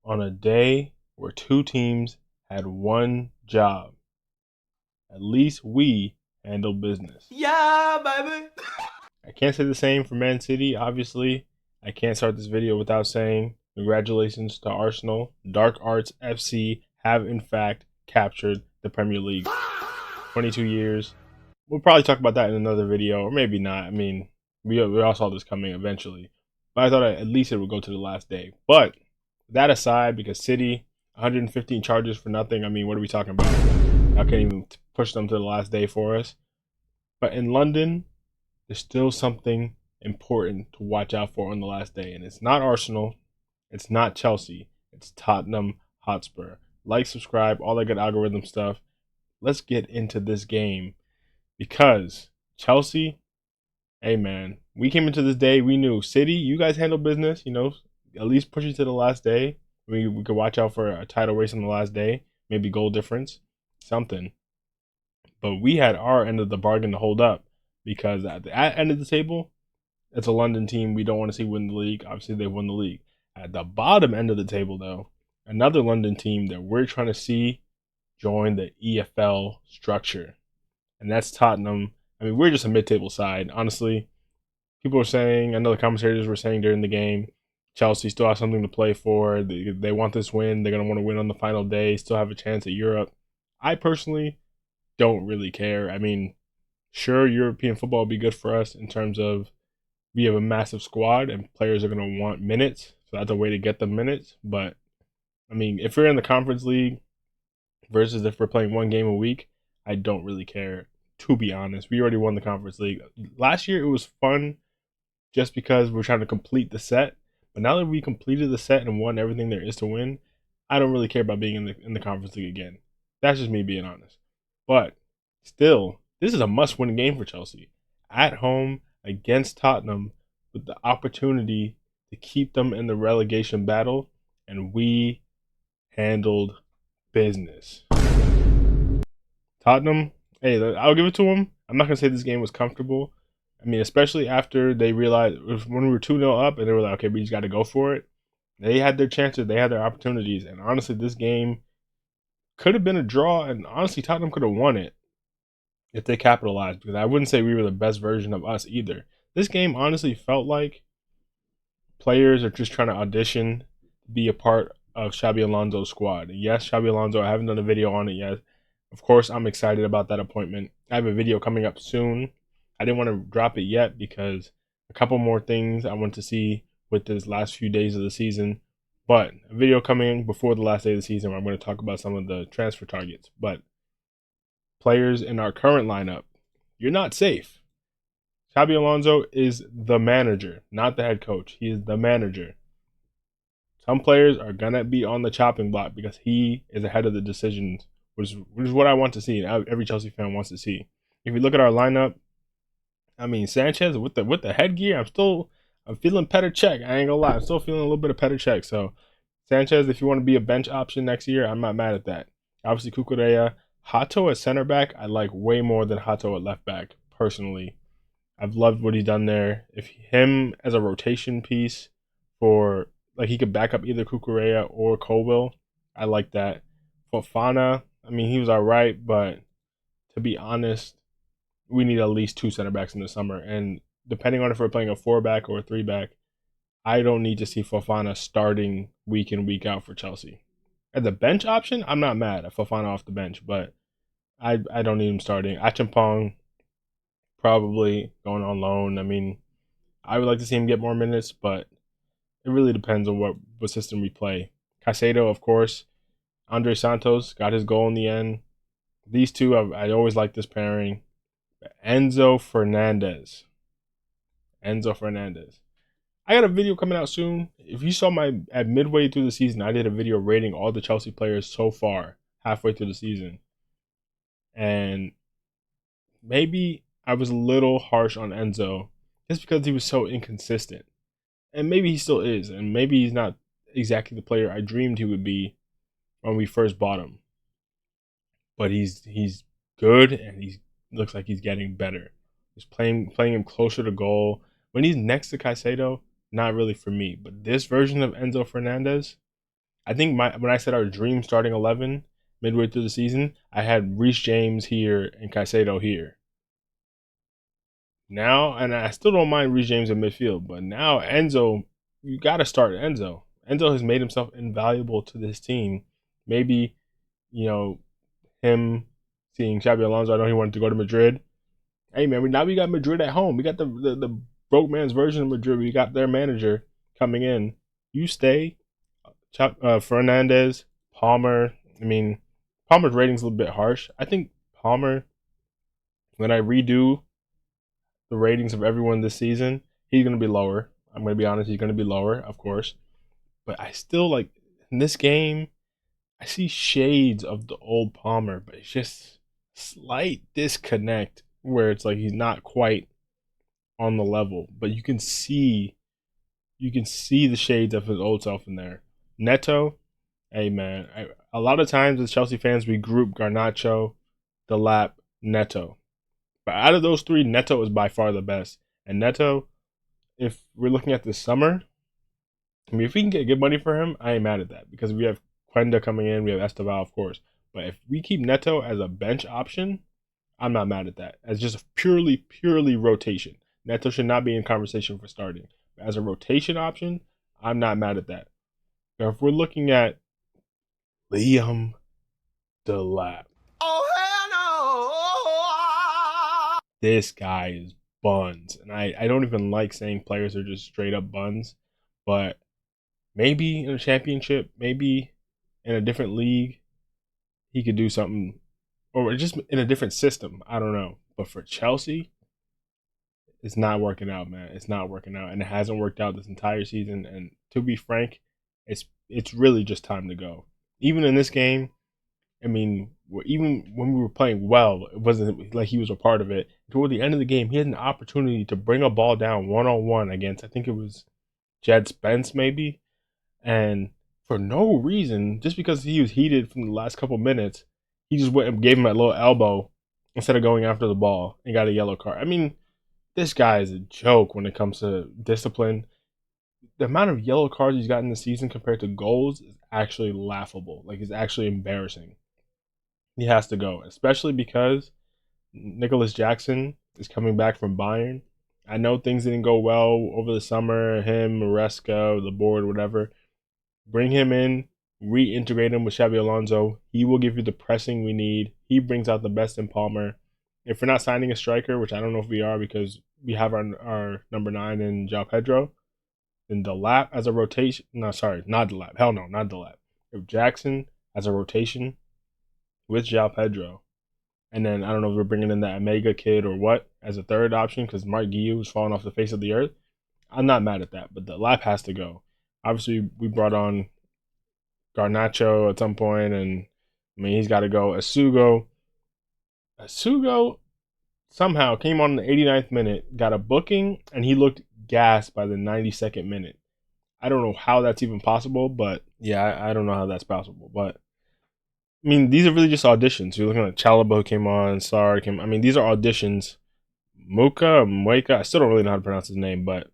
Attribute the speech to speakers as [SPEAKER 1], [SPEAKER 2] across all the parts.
[SPEAKER 1] on a day where two teams had one job. At least we handle business.
[SPEAKER 2] Yeah, baby.
[SPEAKER 1] I can't say the same for Man City, obviously. I can't start this video without saying congratulations to Arsenal. Dark Arts FC have in fact captured the Premier League. 22 years. We'll probably talk about that in another video, or maybe not. I mean, we all saw this coming eventually. But I thought at least it would go to the last day. But that aside, because City, 115 charges for nothing, I mean, what are we talking about? I can't even push them to the last day for us. But in London, there's still something important to watch out for on the last day. And it's not Arsenal. It's not Chelsea. It's Tottenham Hotspur. Like, subscribe, all that good algorithm stuff. Let's get into this game. Because Chelsea, hey man, we came into this day, we knew City, you guys handle business, at least push it to the last day. We could watch out for a title race on the last day, maybe goal difference, something. But we had our end of the bargain to hold up because at the end of the table, it's a London team we don't want to see win the league. Obviously, they won the league. At the bottom end of the table, though, another London team that we're trying to see join the EFL structure. And that's Tottenham. I mean, we're just a mid-table side. Honestly, people are saying, I know the commentators were saying during the game, Chelsea still has something to play for. They want this win. They're going to want to win on the final day, still have a chance at Europe. I personally don't really care. I mean, sure, European football will be good for us in terms of we have a massive squad and players are going to want minutes. So that's a way to get them minutes. But, I mean, if we're in the Conference League versus if we're playing one game a week, I don't really care, to be honest. We already won the Conference League. Last year, it was fun just because we're trying to complete the set. But now that we completed the set and won everything there is to win, I don't really care about being in the Conference League again. That's just me being honest. But still, this is a must-win game for Chelsea. At home against Tottenham with the opportunity to keep them in the relegation battle. And we handled business. Tottenham, hey, I'll give it to them. I'm not going to say this game was comfortable. I mean, especially after they realized when we were 2-0 up and they were like, okay, we just got to go for it. They had their chances. They had their opportunities. And honestly, this game could have been a draw. And honestly, Tottenham could have won it if they capitalized. Because I wouldn't say we were the best version of us either. This game honestly felt like players are just trying to audition to be a part of Xabi Alonso's squad. Yes, Xabi Alonso, I haven't done a video on it yet. Of course, I'm excited about that appointment. I have a video coming up soon. I didn't want to drop it yet because a couple more things I want to see with this last few days of the season. But a video coming before the last day of the season where I'm going to talk about some of the transfer targets. But players in our current lineup, you're not safe. Xabi Alonso is the manager, not the head coach. He is the manager. Some players are going to be on the chopping block because he is ahead of the decisions, which is what I want to see. Every Chelsea fan wants to see. If you look at our lineup, I mean, Sanchez with the headgear, I'm feeling Petr Cech. I ain't gonna lie, I'm still feeling a little bit of Petr Cech. So Sanchez, if you want to be a bench option next year, I'm not mad at that. Obviously, Cucurella, Hato at center back, I like way more than Hato at left back personally. I've loved what he's done there. If him as a rotation piece for like he could back up either Cucurella or Colwill, I like that. Fofana, I mean, he was all right, but to be honest, we need at least two center backs in the summer. And depending on if we're playing a 4-back or a 3-back, I don't need to see Fofana starting week in, week out for Chelsea. As a bench option, I'm not mad at Fofana off the bench, but I don't need him starting. Achampong probably going on loan. I mean, I would like to see him get more minutes, but it really depends on what system we play. Caicedo, of course. Andrey Santos got his goal in the end. These two, I always like this pairing. Enzo Fernandez. I got a video coming out soon. If you saw at midway through the season, I did a video rating all the Chelsea players so far, halfway through the season. And maybe I was a little harsh on Enzo just because he was so inconsistent. And maybe he still is. And maybe he's not exactly the player I dreamed he would be when we first bought him. But he's good and he looks like he's getting better. Just playing him closer to goal. When he's next to Caicedo, not really for me. But this version of Enzo Fernandez, I think when I said our dream starting 11 midway through the season, I had Reece James here and Caicedo here. Now, and I still don't mind Reece James in midfield, but now Enzo, you got to start Enzo. Enzo has made himself invaluable to this team. Maybe, you know, him seeing Xabi Alonso, I know he wanted to go to Madrid. Hey, man, now we got Madrid at home. We got the broke man's version of Madrid. We got their manager coming in. You stay. Fernandez, Palmer. I mean, Palmer's rating's a little bit harsh. I think Palmer, when I redo the ratings of everyone this season, he's going to be lower. I'm going to be honest, he's going to be lower, of course. But I still like in this game, I see shades of the old Palmer, but it's just slight disconnect where it's like he's not quite on the level, but you can see the shades of his old self in there. Neto, hey man, a lot of times as Chelsea fans we group Garnacho, Delap, Neto. But out of those three, Neto is by far the best. And Neto, if we're looking at this summer, I mean, if we can get good money for him, I ain't mad at that because we have Quenda coming in, we have Esteval, of course. But if we keep Neto as a bench option, I'm not mad at that. As just a purely rotation. Neto should not be in conversation for starting. But as a rotation option, I'm not mad at that. Now, if we're looking at Liam Delap, oh hell no! This guy is buns, and I don't even like saying players are just straight up buns, but maybe in a championship, maybe in a different league, he could do something, or just in a different system. I don't know, but for Chelsea, it's not working out, man. It's not working out, and it hasn't worked out this entire season. And to be frank, it's really just time to go. Even in this game, I mean, even when we were playing well, it wasn't like he was a part of it. Toward the end of the game, he had an opportunity to bring a ball down 1-on-1 against, I think it was Jed Spence, maybe, and for no reason, just because he was heated from the last couple minutes, he just went and gave him a little elbow instead of going after the ball and got a yellow card. I mean, this guy is a joke when it comes to discipline. The amount of yellow cards he's gotten this season compared to goals is actually laughable. Like, it's actually embarrassing. He has to go, especially because Nicholas Jackson is coming back from Bayern. I know things didn't go well over the summer. Him, Maresca, the board, whatever. Bring him in, reintegrate him with Xabi Alonso. He will give you the pressing we need. He brings out the best in Palmer. If we're not signing a striker, which I don't know if we are because we have our number 9 in Joao Pedro, then Delap as a rotation. No, sorry, not Delap. Hell no, not Delap. If Jackson as a rotation with Joao Pedro, and then I don't know if we're bringing in that Omega kid or what as a third option because Mark Guiu is falling off the face of the earth. I'm not mad at that, but Delap has to go. Obviously, we brought on Garnacho at some point, and I mean he's got to go. Asugo somehow came on in the 89th minute, got a booking, and he looked gassed by the 92nd minute. I don't know how that's even possible, but yeah, I don't know how that's possible. But I mean, these are really just auditions. You're looking at Chalaba who came on, Sar came. I mean, these are auditions. Mueka, I still don't really know how to pronounce his name, but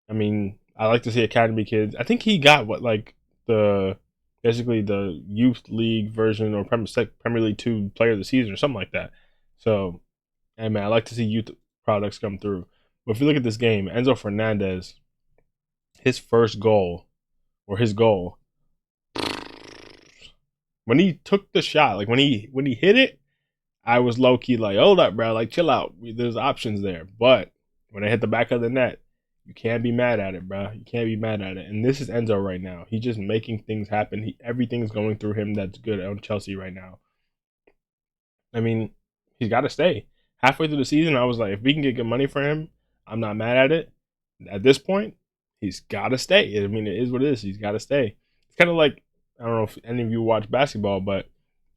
[SPEAKER 1] I mean, I like to see academy kids. I think he got what like the basically the youth league version or Premier League 2 player of the season or something like that. So, hey man, I like to see youth products come through. But if you look at this game, Enzo Fernandez, his first goal or his goal, when he took the shot, like when he hit it, I was low key like, hold up, bro, like chill out. There's options there. But when I hit the back of the net, you can't be mad at it, bro. You can't be mad at it. And this is Enzo right now. He's just making things happen. Everything's going through him that's good on Chelsea right now. I mean, he's got to stay. Halfway through the season, I was like, if we can get good money for him, I'm not mad at it. At this point, he's got to stay. I mean, it is what it is. He's got to stay. It's kind of like, I don't know if any of you watch basketball, but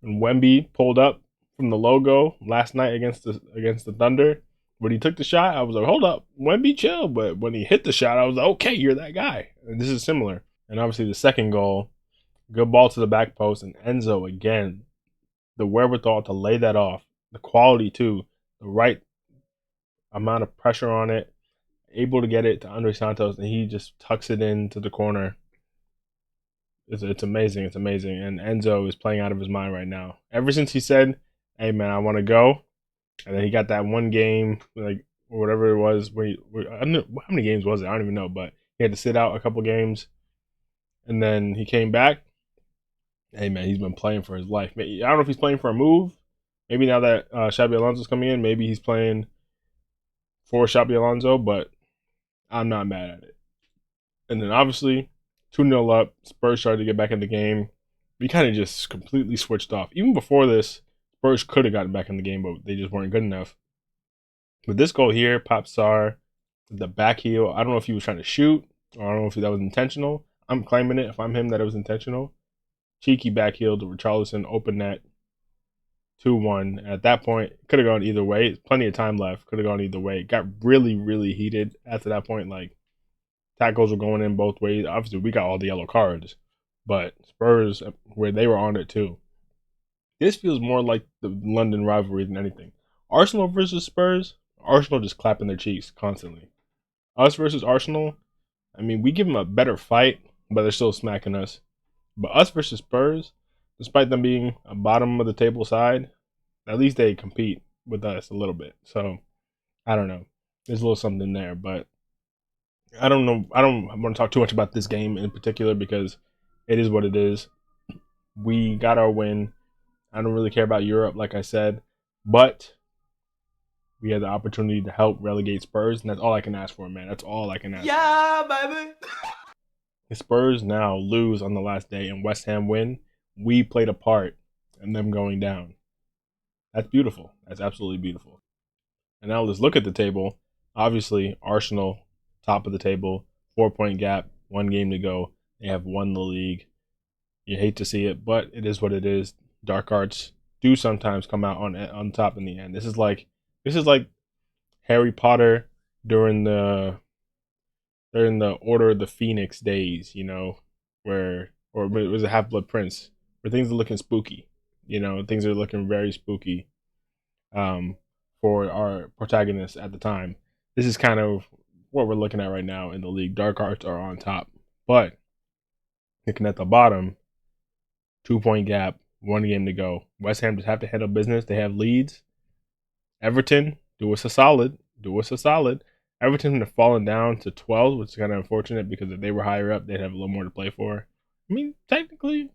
[SPEAKER 1] when Wemby pulled up from the logo last night against the Thunder, when he took the shot, I was like, hold up, Wemby chill. But when he hit the shot, I was like, okay, you're that guy. And this is similar. And obviously the second goal, good ball to the back post, and Enzo again, the wherewithal to lay that off, the quality too, the right amount of pressure on it, able to get it to Andrey Santos, and he just tucks it into the corner. It's amazing. It's amazing. And Enzo is playing out of his mind right now. Ever since he said, "Hey man, I want to go," and then he got that one game, like or whatever it was. I don't know, how many games was it? I don't even know. But he had to sit out a couple games, and then he came back. Hey man, he's been playing for his life. I don't know if he's playing for a move. Maybe now that Xabi Alonso's coming in, maybe he's playing for Xabi Alonso. But I'm not mad at it. And then obviously 2-0 up. Spurs started to get back in the game. We kind of just completely switched off. Even before this, Spurs could have gotten back in the game, but they just weren't good enough. But this goal here, Pop Star, the back heel. I don't know if he was trying to shoot, or I don't know if that was intentional. I'm claiming it. If I'm him, that it was intentional. Cheeky back heel to Richarlison, open net, 2-1. At that point, could have gone either way. Plenty of time left. Could have gone either way. It got really, really heated after that point. Like, tackles were going in both ways. Obviously, we got all the yellow cards, but Spurs, where they were on it too. This feels more like the London rivalry than anything. Arsenal versus Spurs, Arsenal just clapping their cheeks constantly. Us versus Arsenal, I mean, we give them a better fight, but they're still smacking us. But us versus Spurs, despite them being a bottom of the table side, at least they compete with us a little bit. So, I don't know. There's a little something there, but I don't know. I don't want to talk too much about this game in particular because it is what it is. We got our win. I don't really care about Europe, like I said, but we had the opportunity to help relegate Spurs, and that's all I can ask for, man. That's all I can ask.
[SPEAKER 2] Yeah, baby.
[SPEAKER 1] The Spurs now lose on the last day and West Ham win. We played a part in them going down. That's beautiful. That's absolutely beautiful. And now let's look at the table. Obviously, Arsenal, top of the table, 4-point gap, 1 game to go. They have won the league. You hate to see it, but it is what it is. Dark arts do sometimes come out on top in the end. This is like Harry Potter during the Order of the Phoenix days, where or it was a Half Blood Prince, where things are looking spooky. Things are looking very spooky. Um, for our protagonists at the time. This is kind of what we're looking at right now in the league. Dark arts are on top, but looking at the bottom, 2-point gap, 1 game to go. West Ham just have to handle business. They have leads. Everton, do us a solid. Do us a solid. Everton have fallen down to 12, which is kind of unfortunate because if they were higher up, they'd have a little more to play for. I mean, technically,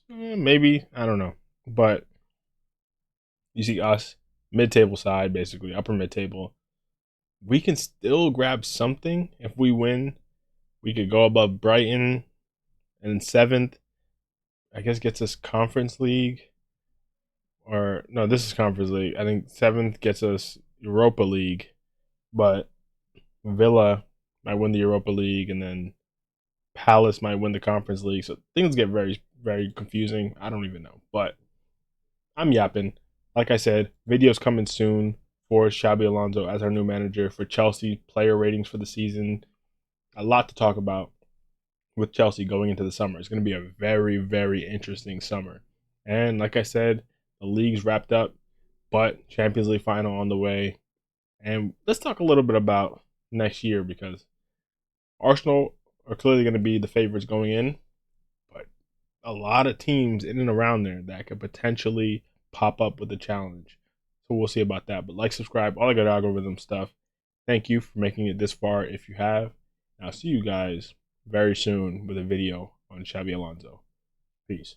[SPEAKER 1] maybe. I don't know. But you see us, mid-table side, basically, upper mid-table. We can still grab something if we win. We could go above Brighton, and 7th, I guess, gets us Conference League. Or, no, this is Conference League. I think 7th gets us Europa League. But Villa might win the Europa League, and then Palace might win the Conference League. So things get very, very confusing. I don't even know. But I'm yapping. Like I said, videos coming soon for Xabi Alonso as our new manager, for Chelsea player ratings for the season. A lot to talk about with Chelsea going into the summer. It's going to be a very, very interesting summer. And like I said, the league's wrapped up, but Champions League final on the way. And let's talk a little bit about next year because Arsenal are clearly going to be the favorites going in, but a lot of teams in and around there that could potentially pop up with a challenge. So we'll see about that. But like, subscribe, all the good algorithm stuff. Thank you for making it this far if you have. And I'll see you guys very soon with a video on Xabi Alonso. Peace.